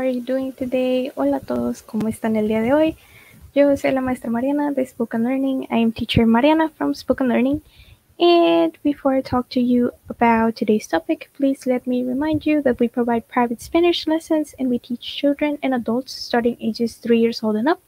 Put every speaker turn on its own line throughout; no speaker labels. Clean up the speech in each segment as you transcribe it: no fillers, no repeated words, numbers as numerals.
are you doing today? Hola a todos, ¿cómo están el día de hoy? Yo soy la maestra Mariana de Spoken Learning. I am teacher Mariana from Spoken Learning. And before I talk to you about today's topic, please let me remind you that we provide private Spanish lessons and we teach children and adults starting ages 3 years old and up.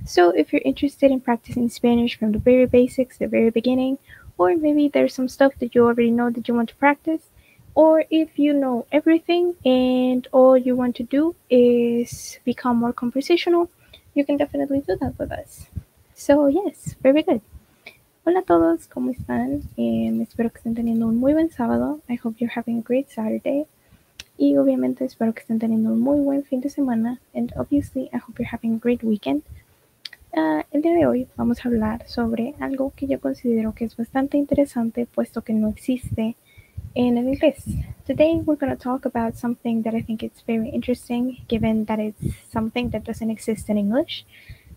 So if you're interested in practicing Spanish from the very basics, the very beginning, or maybe there's some stuff that you already know that you want to practice, or if you know everything and all you want to do is become more conversational, you can definitely do that with us. So yes, very good. Hola a todos, ¿cómo están? Espero que estén teniendo un muy buen sábado. I hope you're having a great Saturday. Y obviamente espero que estén teniendo un muy buen fin de semana. And obviously I hope you're having a great weekend. El día de hoy vamos a hablar sobre algo que yo considero que es bastante interesante puesto que no existe en el inglés. Today we're going to talk about something that I think is very interesting given that it's something that doesn't exist in English.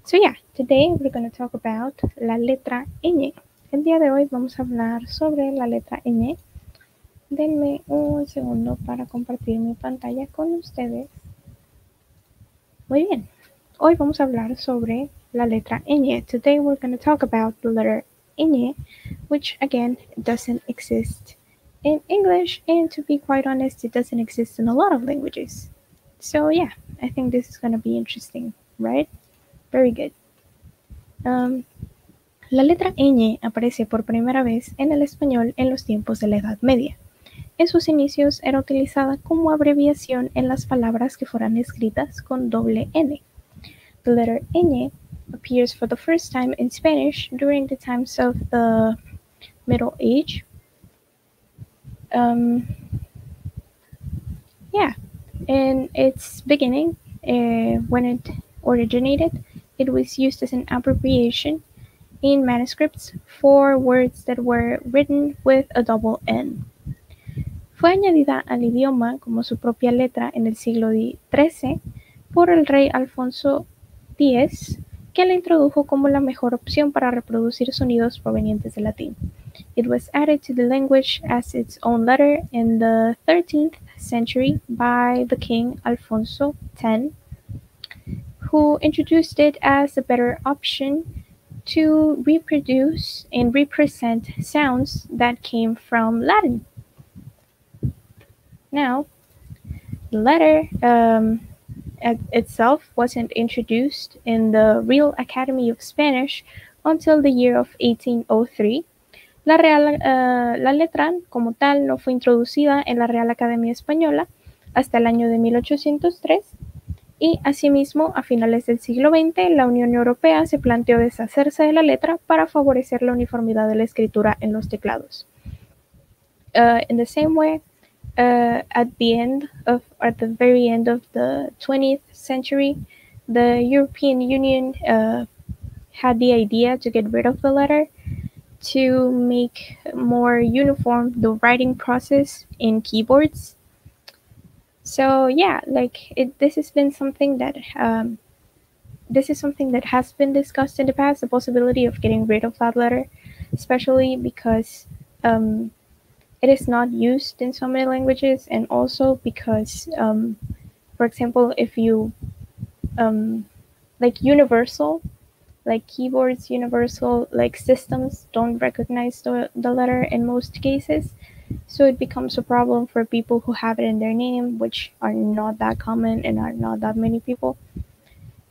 So yeah, today we're going to talk about la letra ñ. El día de hoy vamos a hablar sobre la letra ñ. Denme un segundo para compartir mi pantalla con ustedes. Muy bien, hoy vamos a hablar sobre la letra ñ. Today we're going to talk about the letter ñ, which again doesn't exist in English, and to be quite honest, it doesn't exist in a lot of languages. So yeah, I think this is going to be interesting, right? Very good. La letra ñ aparece por primera vez en el español en los tiempos de la Edad Media. En sus inicios era utilizada como abreviación en las palabras que fueran escritas con doble N. The letter ñ appears for the first time in Spanish during the times of the Middle Age. In its beginning, when it originated, it was used as an abbreviation in manuscripts for words that were written with a double N. Fue añadida al idioma como su propia letra en el siglo XIII por el rey Alfonso X, que la introdujo como la mejor opción para reproducir sonidos provenientes del latín. It was added to the language as its own letter in the 13th century by the king Alfonso X, who introduced it as a better option to reproduce and represent sounds that came from Latin. Now, the letter itself wasn't introduced in the Real Academy of Spanish until the year of 1803. La letra como tal no fue introducida en la Real Academia Española hasta el año de 1803 y asimismo a finales del siglo XX la Unión Europea se planteó deshacerse de la letra para favorecer la uniformidad de la escritura en los teclados. In the same way, at the very end of the 20th century, the European Union had the idea to get rid of the letter to make more uniform the writing process in keyboards. So yeah, this has been something that has been discussed in the past, the possibility of getting rid of that letter, especially because it is not used in so many languages, and also because, for example, if you universal, keyboards, universal systems don't recognize the letter in most cases, so it becomes a problem for people who have it in their name, which are not that common and are not that many people.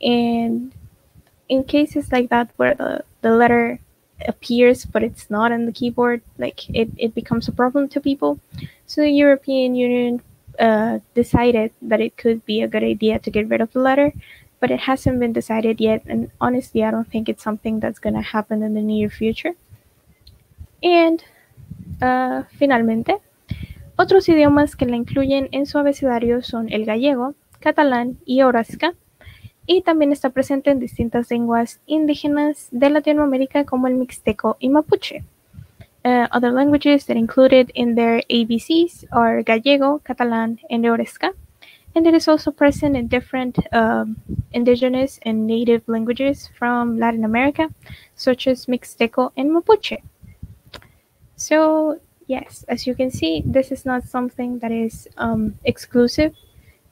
And in cases like that where the letter appears but it's not in the keyboard, it becomes a problem to people. So the European Union decided that it could be a good idea to get rid of the letter, but it hasn't been decided yet, and honestly I don't think it's something that's going to happen in the near future. And finalmente, otros idiomas que la incluyen en su abecedario son el gallego, catalán y orasca, y también está presente en distintas lenguas indígenas de Latinoamérica como el mixteco y mapuche. Other languages that included in their ABCs are gallego, catalán, and orasca, and it is also present in different indigenous and native languages from Latin America, such as mixteco and mapuche. So yes, as you can see, this is not something that is exclusive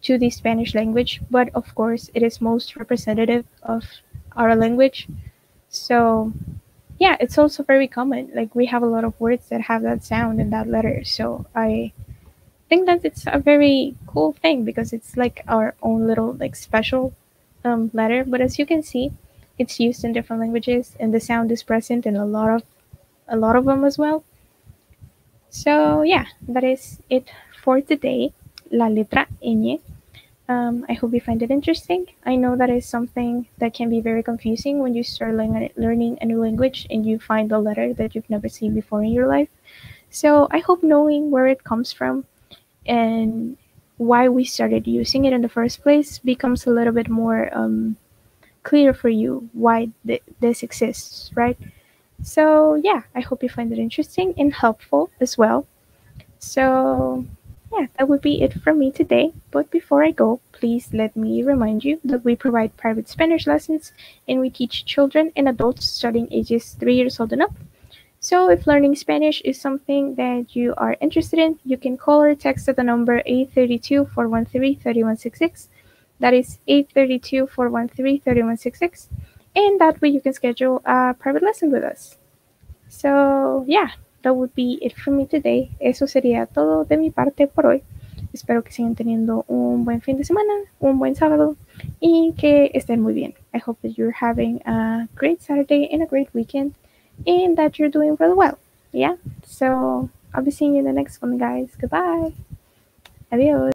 to the Spanish language, but of course, it is most representative of our language. So, yeah, it's also very common. Like, we have a lot of words that have that sound and that letter. So, I think that it's a very cool thing because it's like our own little, like, special letter. But as you can see, it's used in different languages, and the sound is present in a lot of them as well. So, yeah, that is it for today. La letra ñ. I hope you find it interesting. I know that is something that can be very confusing when you start learning a new language and you find a letter that you've never seen before in your life. So I hope knowing where it comes from and why we started using it in the first place becomes a little bit more clear for you why this exists, right? So yeah, I hope you find it interesting and helpful as well. So, yeah, that would be it from me today. But before I go, please let me remind you that we provide private Spanish lessons and we teach children and adults starting ages 3 years old and up. So, if learning Spanish is something that you are interested in, you can call or text at the number 832-413-3166. That is 832-413-3166. And that way you can schedule a private lesson with us. So, yeah, that would be it for me today. Eso sería todo de mi parte por hoy. Espero que sigan teniendo un buen fin de semana, un buen sábado y que estén muy bien. I hope that you're having a great Saturday and a great weekend and that you're doing really well. Yeah, so I'll be seeing you in the next one, guys. Goodbye. Adios.